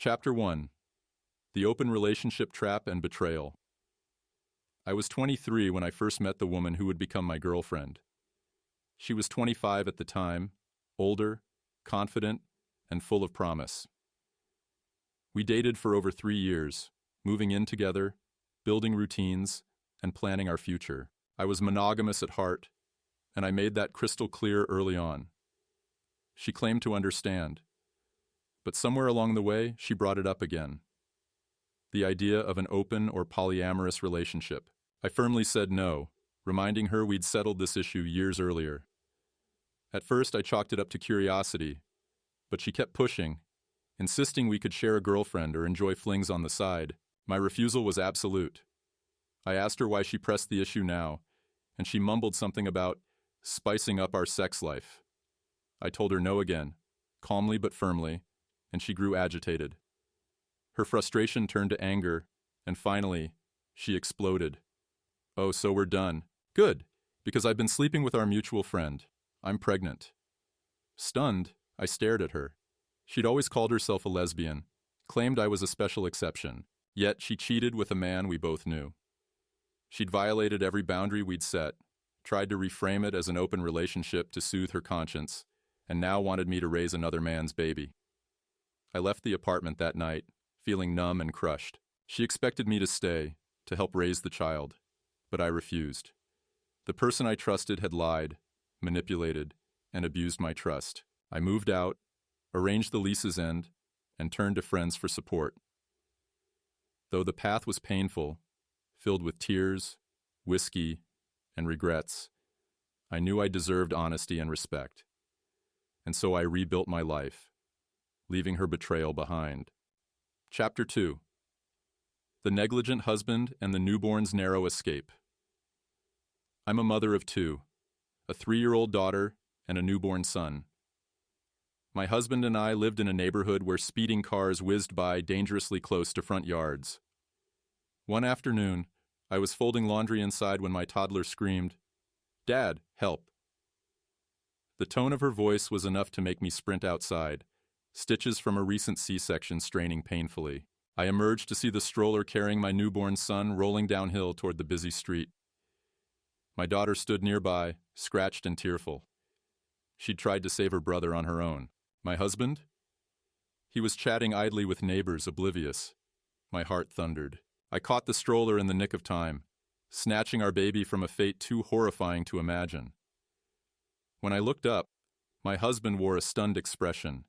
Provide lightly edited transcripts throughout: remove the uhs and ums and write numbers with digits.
Chapter 1. The Open Relationship Trap and Betrayal. I was 23 when I first met the woman who would become my girlfriend. She was 25 at the time, older, confident, and full of promise. We dated for over 3 years, moving in together, building routines, and planning our future. I was monogamous at heart, and I made that crystal clear early on. She claimed to understand, but somewhere along the way, she brought it up again. The idea of an open or polyamorous relationship. I firmly said no, reminding her we'd settled this issue years earlier. At first, I chalked it up to curiosity, but she kept pushing, insisting we could share a girlfriend or enjoy flings on the side. My refusal was absolute. I asked her why she pressed the issue now, and she mumbled something about spicing up our sex life. I told her no again, calmly but firmly, and she grew agitated. Her frustration turned to anger, and finally, she exploded. "Oh, so we're done. Good, because I've been sleeping with our mutual friend. I'm pregnant." Stunned, I stared at her. She'd always called herself a lesbian, claimed I was a special exception, yet she cheated with a man we both knew. She'd violated every boundary we'd set, tried to reframe it as an open relationship to soothe her conscience, and now wanted me to raise another man's baby. I left the apartment that night, feeling numb and crushed. She expected me to stay, to help raise the child, but I refused. The person I trusted had lied, manipulated, and abused my trust. I moved out, arranged the lease's end, and turned to friends for support. Though the path was painful, filled with tears, whiskey, and regrets, I knew I deserved honesty and respect. And so I rebuilt my life, leaving her betrayal behind. Chapter 2. The Negligent Husband and the Newborn's Narrow Escape. I'm a mother of 2, a 3-year-old daughter and a newborn son. My husband and I lived in a neighborhood where speeding cars whizzed by dangerously close to front yards. One afternoon, I was folding laundry inside when my toddler screamed, "Dad, help." The tone of her voice was enough to make me sprint outside, stitches from a recent C-section straining painfully. I emerged to see the stroller carrying my newborn son rolling downhill toward the busy street. My daughter stood nearby, scratched and tearful. She'd tried to save her brother on her own. My husband? He was chatting idly with neighbors, oblivious. My heart thundered. I caught the stroller in the nick of time, snatching our baby from a fate too horrifying to imagine. When I looked up, my husband wore a stunned expression.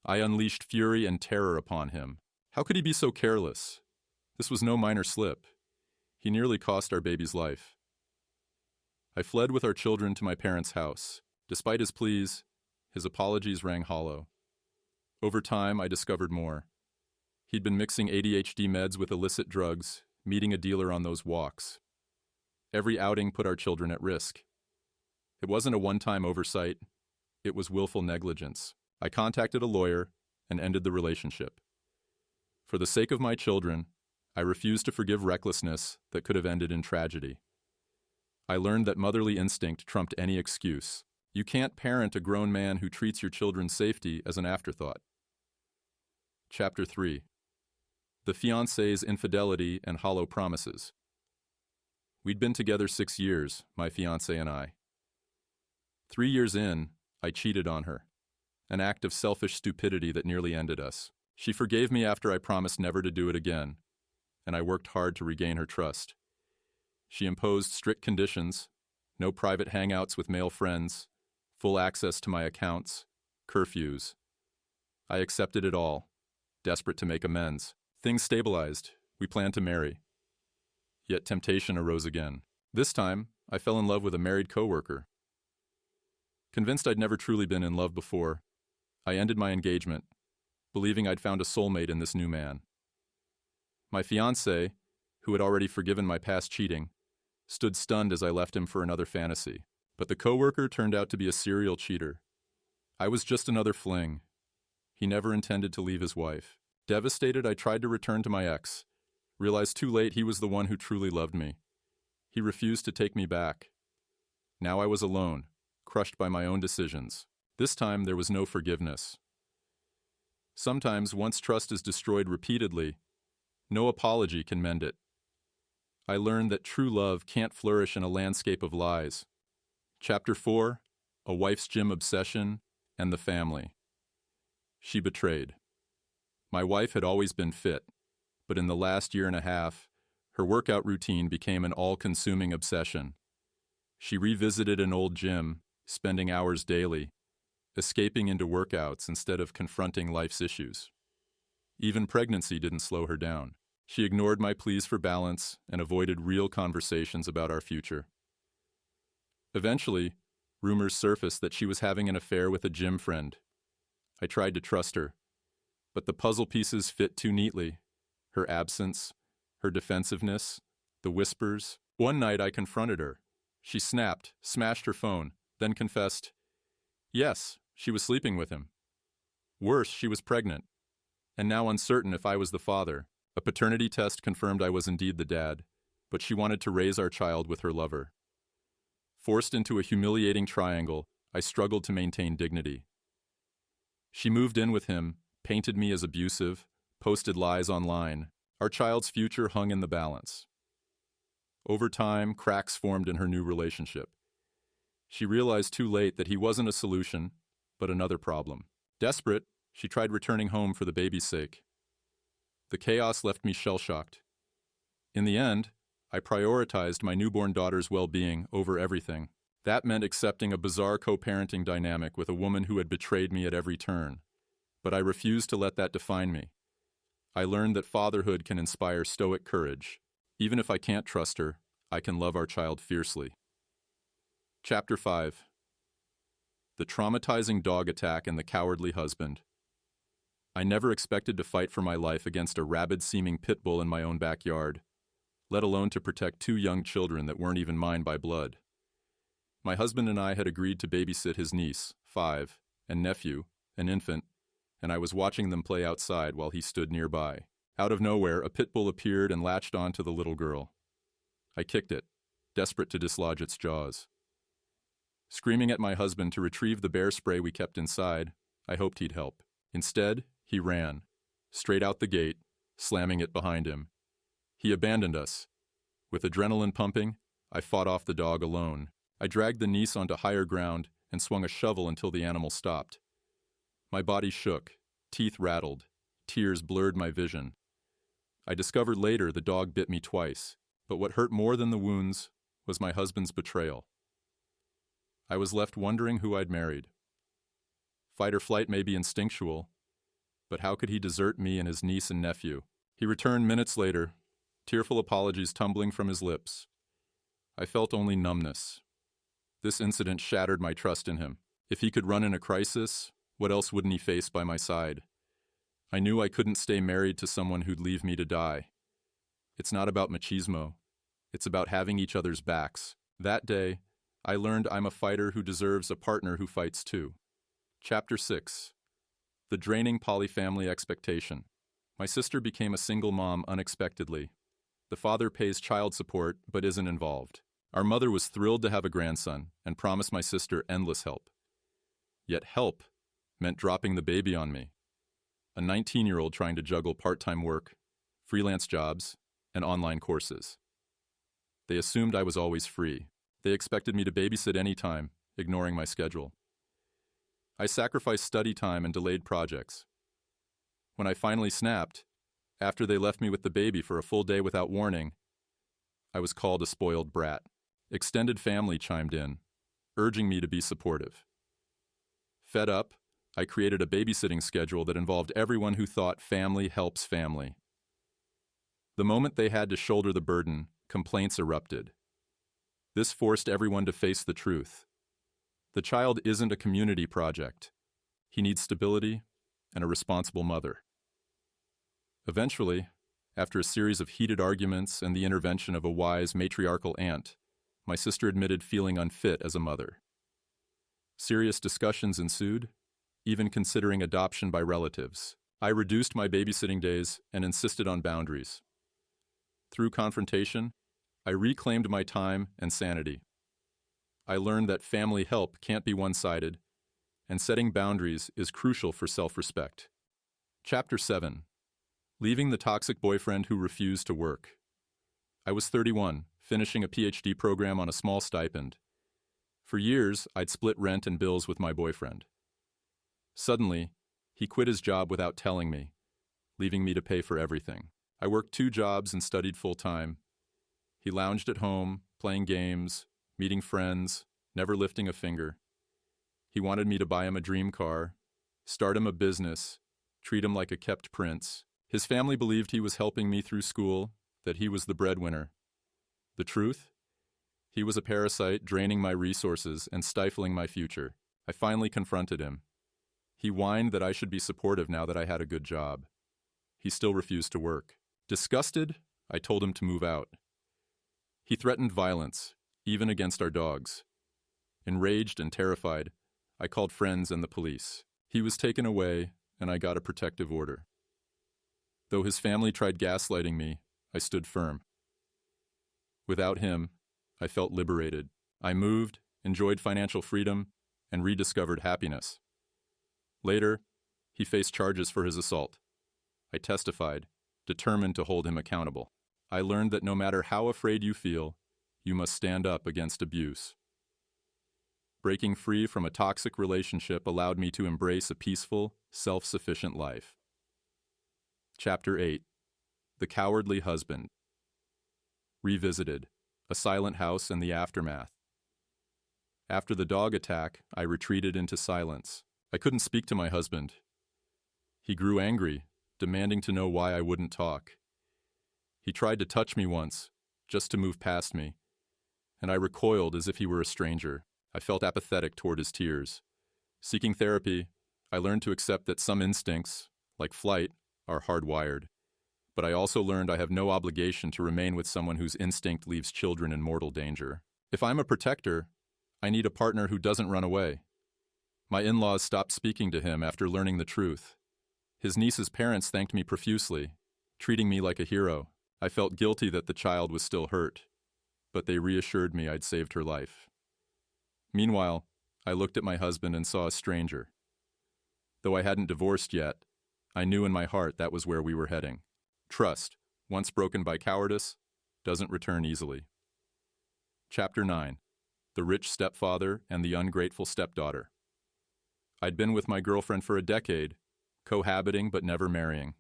I unleashed fury and terror upon him. How could he be so careless? This was no minor slip. He nearly cost our baby's life. I fled with our children to my parents' house. Despite his pleas, his apologies rang hollow. Over time, I discovered more. He'd been mixing ADHD meds with illicit drugs, meeting a dealer on those walks. Every outing put our children at risk. It wasn't a one-time oversight. It was willful negligence. I contacted a lawyer and ended the relationship. For the sake of my children, I refused to forgive recklessness that could have ended in tragedy. I learned that motherly instinct trumped any excuse. You can't parent a grown man who treats your children's safety as an afterthought. Chapter 3. The Fiancé's Infidelity and Hollow Promises. We'd been together 6 years, my fiancé and I. 3 years in, I cheated on her, an act of selfish stupidity that nearly ended us. She forgave me after I promised never to do it again, and I worked hard to regain her trust. She imposed strict conditions, no private hangouts with male friends, full access to my accounts, curfews. I accepted it all, desperate to make amends. Things stabilized. We planned to marry. Yet temptation arose again. This time, I fell in love with a married coworker. Convinced I'd never truly been in love before, I ended my engagement, believing I'd found a soulmate in this new man. My fiancé, who had already forgiven my past cheating, stood stunned as I left him for another fantasy. But the coworker turned out to be a serial cheater. I was just another fling. He never intended to leave his wife. Devastated, I tried to return to my ex, realized too late he was the one who truly loved me. He refused to take me back. Now I was alone, crushed by my own decisions. This time there was no forgiveness. Sometimes, once trust is destroyed repeatedly, no apology can mend it. I learned that true love can't flourish in a landscape of lies. Chapter 4: A Wife's Gym Obsession and the Family. She betrayed. My wife had always been fit, but in the last year and a half, her workout routine became an all-consuming obsession. She revisited an old gym, spending hours daily, escaping into workouts instead of confronting life's issues. Even pregnancy didn't slow her down. She ignored my pleas for balance and avoided real conversations about our future. Eventually, rumors surfaced that she was having an affair with a gym friend. I tried to trust her, but the puzzle pieces fit too neatly. Her absence, her defensiveness, the whispers. One night I confronted her. She snapped, smashed her phone, then confessed, yes, she was sleeping with him. Worse, she was pregnant, and now uncertain if I was the father. A paternity test confirmed I was indeed the dad, but she wanted to raise our child with her lover. Forced into a humiliating triangle, I struggled to maintain dignity. She moved in with him, painted me as abusive, posted lies online. Our child's future hung in the balance. Over time, cracks formed in her new relationship. She realized too late that he wasn't a solution, but another problem. Desperate, she tried returning home for the baby's sake. The chaos left me shell-shocked. In the end, I prioritized my newborn daughter's well-being over everything. That meant accepting a bizarre co-parenting dynamic with a woman who had betrayed me at every turn. But I refused to let that define me. I learned that fatherhood can inspire stoic courage. Even if I can't trust her, I can love our child fiercely. Chapter 5: The Traumatizing Dog Attack and the Cowardly Husband. I never expected to fight for my life against a rabid-seeming pit bull in my own backyard, let alone to protect two young children that weren't even mine by blood. My husband and I had agreed to babysit his niece, 5, and nephew, an infant, and I was watching them play outside while he stood nearby. Out of nowhere, a pit bull appeared and latched onto the little girl. I kicked it, desperate to dislodge its jaws. Screaming at my husband to retrieve the bear spray we kept inside, I hoped he'd help. Instead, he ran, straight out the gate, slamming it behind him. He abandoned us. With adrenaline pumping, I fought off the dog alone. I dragged the niece onto higher ground and swung a shovel until the animal stopped. My body shook, teeth rattled, tears blurred my vision. I discovered later the dog bit me twice, but what hurt more than the wounds was my husband's betrayal. I was left wondering who I'd married. Fight or flight may be instinctual, but how could he desert me and his niece and nephew? He returned minutes later, tearful apologies tumbling from his lips. I felt only numbness. This incident shattered my trust in him. If he could run in a crisis, what else wouldn't he face by my side? I knew I couldn't stay married to someone who'd leave me to die. It's not about machismo. It's about having each other's backs. That day, I learned I'm a fighter who deserves a partner who fights too. Chapter 6: The Draining Polyfamily Expectation. My sister became a single mom unexpectedly. The father pays child support but isn't involved. Our mother was thrilled to have a grandson and promised my sister endless help. Yet help meant dropping the baby on me. A 19-year-old trying to juggle part-time work, freelance jobs, and online courses. They assumed I was always free. They expected me to babysit anytime, ignoring my schedule. I sacrificed study time and delayed projects. When I finally snapped, after they left me with the baby for a full day without warning, I was called a spoiled brat. Extended family chimed in, urging me to be supportive. Fed up, I created a babysitting schedule that involved everyone who thought family helps family. The moment they had to shoulder the burden, complaints erupted. This forced everyone to face the truth. The child isn't a community project. He needs stability and a responsible mother. Eventually, after a series of heated arguments and the intervention of a wise matriarchal aunt, my sister admitted feeling unfit as a mother. Serious discussions ensued, even considering adoption by relatives. I reduced my babysitting days and insisted on boundaries. Through confrontation, I reclaimed my time and sanity. I learned that family help can't be one-sided, and setting boundaries is crucial for self-respect. Chapter 7. Leaving the toxic boyfriend who refused to work. I was 31, finishing a PhD program on a small stipend. For years, I'd split rent and bills with my boyfriend. Suddenly, he quit his job without telling me, leaving me to pay for everything. I worked 2 jobs and studied full-time. He lounged at home, playing games, meeting friends, never lifting a finger. He wanted me to buy him a dream car, start him a business, treat him like a kept prince. His family believed he was helping me through school, that he was the breadwinner. The truth? He was a parasite, draining my resources and stifling my future. I finally confronted him. He whined that I should be supportive now that I had a good job. He still refused to work. Disgusted, I told him to move out. He threatened violence, even against our dogs. Enraged and terrified, I called friends and the police. He was taken away, and I got a protective order. Though his family tried gaslighting me, I stood firm. Without him, I felt liberated. I moved, enjoyed financial freedom, and rediscovered happiness. Later, he faced charges for his assault. I testified, determined to hold him accountable. I learned that no matter how afraid you feel, you must stand up against abuse. Breaking free from a toxic relationship allowed me to embrace a peaceful, self-sufficient life. Chapter 8. The Cowardly Husband. Revisited. A silent house and the aftermath. After the dog attack, I retreated into silence. I couldn't speak to my husband. He grew angry, demanding to know why I wouldn't talk. He tried to touch me once, just to move past me, and I recoiled as if he were a stranger. I felt apathetic toward his tears. Seeking therapy, I learned to accept that some instincts, like flight, are hardwired. But I also learned I have no obligation to remain with someone whose instinct leaves children in mortal danger. If I'm a protector, I need a partner who doesn't run away. My in-laws stopped speaking to him after learning the truth. His niece's parents thanked me profusely, treating me like a hero. I felt guilty that the child was still hurt, but they reassured me I'd saved her life. Meanwhile, I looked at my husband and saw a stranger. Though I hadn't divorced yet, I knew in my heart that was where we were heading. Trust, once broken by cowardice, doesn't return easily. Chapter 9. The Rich Stepfather and the Ungrateful Stepdaughter. I'd been with my girlfriend for a decade, cohabiting but never marrying.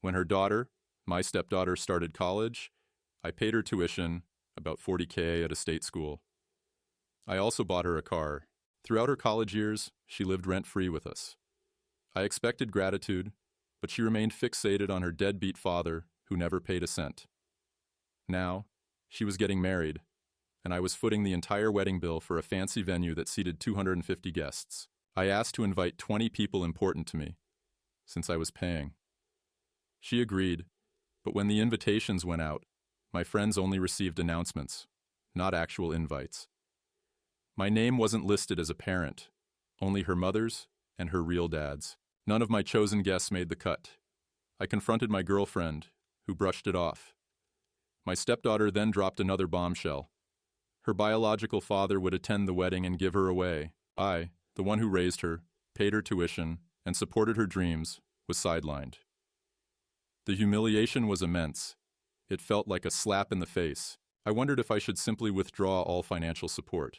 When her daughter, my stepdaughter, started college, I paid her tuition, about $40,000 at a state school. I also bought her a car. Throughout her college years, she lived rent-free with us. I expected gratitude, but she remained fixated on her deadbeat father, who never paid a cent. Now, she was getting married, and I was footing the entire wedding bill for a fancy venue that seated 250 guests. I asked to invite 20 people important to me, since I was paying. She agreed, but when the invitations went out, my friends only received announcements, not actual invites. My name wasn't listed as a parent, only her mother's and her real dad's. None of my chosen guests made the cut. I confronted my girlfriend, who brushed it off. My stepdaughter then dropped another bombshell. Her biological father would attend the wedding and give her away. I, the one who raised her, paid her tuition, and supported her dreams, was sidelined. The humiliation was immense. It felt like a slap in the face. I wondered if I should simply withdraw all financial support.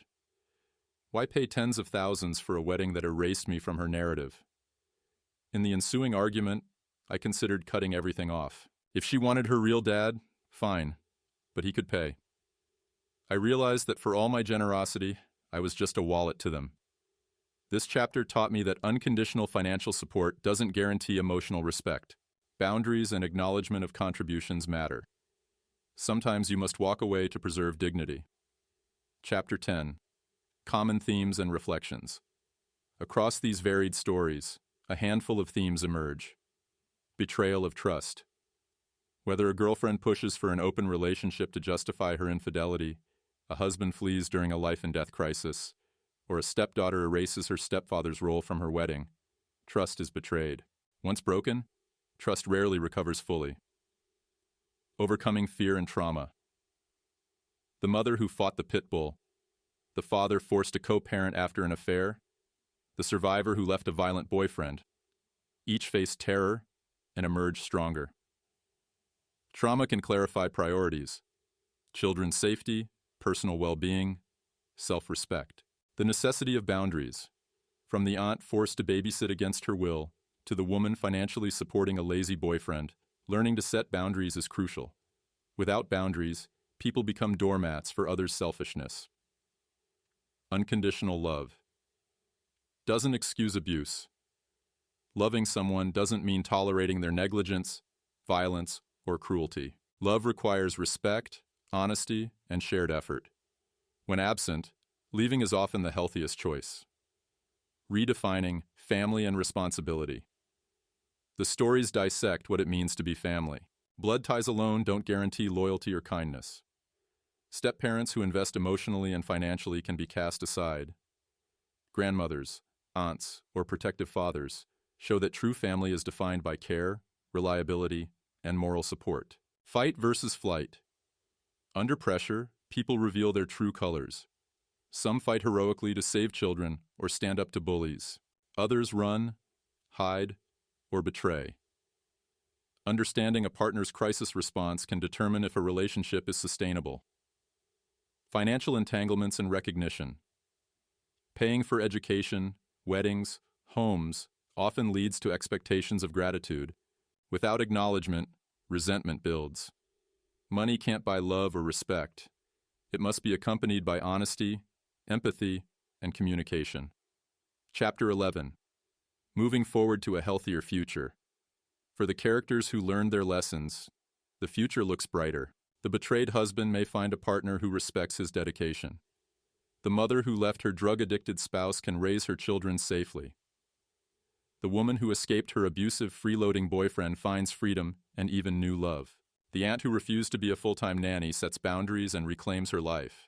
Why pay tens of thousands for a wedding that erased me from her narrative? In the ensuing argument, I considered cutting everything off. If she wanted her real dad, fine, but he could pay. I realized that for all my generosity, I was just a wallet to them. This chapter taught me that unconditional financial support doesn't guarantee emotional respect. Boundaries and acknowledgement of contributions matter. Sometimes you must walk away to preserve dignity. Chapter 10. Common Themes and Reflections. Across these varied stories, a handful of themes emerge. Betrayal of trust. Whether a girlfriend pushes for an open relationship to justify her infidelity, a husband flees during a life-and-death crisis, or a stepdaughter erases her stepfather's role from her wedding, trust is betrayed. Once broken, trust rarely recovers fully. Overcoming fear and trauma. The mother who fought the pit bull, the father forced to co-parent after an affair, the survivor who left a violent boyfriend. Each faced terror and emerged stronger. Trauma can clarify priorities: children's safety, personal well-being, self-respect. The necessity of boundaries. From the aunt forced to babysit against her will, to the woman financially supporting a lazy boyfriend, learning to set boundaries is crucial. Without boundaries, people become doormats for others' selfishness. Unconditional love doesn't excuse abuse. Loving someone doesn't mean tolerating their negligence, violence, or cruelty. Love requires respect, honesty, and shared effort. When absent, leaving is often the healthiest choice. Redefining family and responsibility. The stories dissect what it means to be family. Blood ties alone don't guarantee loyalty or kindness. Step-parents who invest emotionally and financially can be cast aside. Grandmothers, aunts, or protective fathers show that true family is defined by care, reliability, and moral support. Fight versus flight. Under pressure, people reveal their true colors. Some fight heroically to save children or stand up to bullies. Others run, hide, or betray. Understanding a partner's crisis response can determine if a relationship is sustainable. Financial entanglements and recognition. Paying for education, weddings, homes often leads to expectations of gratitude. Without acknowledgement, resentment builds. Money can't buy love or respect. It must be accompanied by honesty, empathy, and communication. Chapter 11. Moving forward to a healthier future. For the characters who learned their lessons, the future looks brighter. The betrayed husband may find a partner who respects his dedication. The mother who left her drug-addicted spouse can raise her children safely. The woman who escaped her abusive, freeloading boyfriend finds freedom and even new love. The aunt who refused to be a full-time nanny sets boundaries and reclaims her life.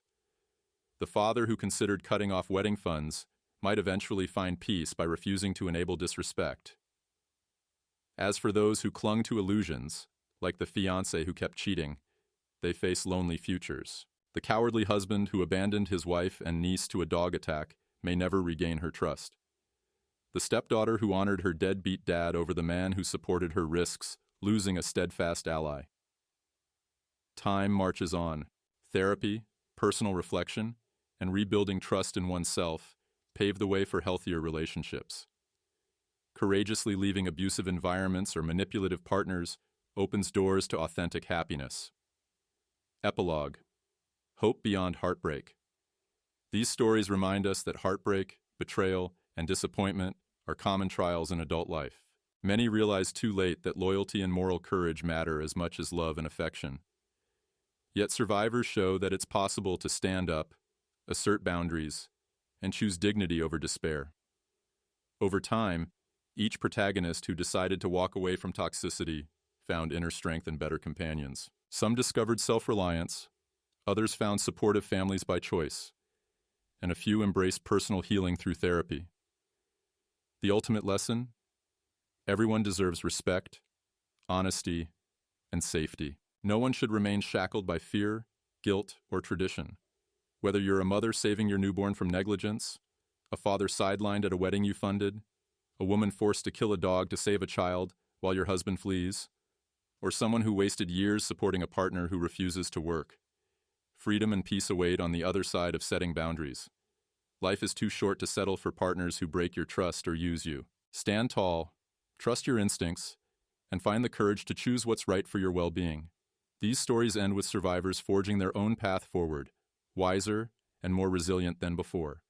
The father who considered cutting off wedding funds might eventually find peace by refusing to enable disrespect. As for those who clung to illusions, like the fiancé who kept cheating, they face lonely futures. The cowardly husband who abandoned his wife and niece to a dog attack may never regain her trust. The stepdaughter who honored her deadbeat dad over the man who supported her risks losing a steadfast ally. Time marches on. Therapy, personal reflection, and rebuilding trust in oneself pave the way for healthier relationships. Courageously leaving abusive environments or manipulative partners opens doors to authentic happiness. Epilogue. Hope beyond heartbreak. These stories remind us that heartbreak, betrayal, and disappointment are common trials in adult life. Many realize too late that loyalty and moral courage matter as much as love and affection. Yet survivors show that it's possible to stand up, assert boundaries, and choose dignity over despair. Over time, each protagonist who decided to walk away from toxicity found inner strength and better companions. Some discovered self-reliance, others found supportive families by choice, and a few embraced personal healing through therapy. The ultimate lesson? Everyone deserves respect, honesty, and safety. No one should remain shackled by fear, guilt, or tradition. Whether you're a mother saving your newborn from negligence, a father sidelined at a wedding you funded, a woman forced to kill a dog to save a child while your husband flees, or someone who wasted years supporting a partner who refuses to work. Freedom and peace await on the other side of setting boundaries. Life is too short to settle for partners who break your trust or use you. Stand tall, trust your instincts, and find the courage to choose what's right for your well-being. These stories end with survivors forging their own path forward, wiser and more resilient than before.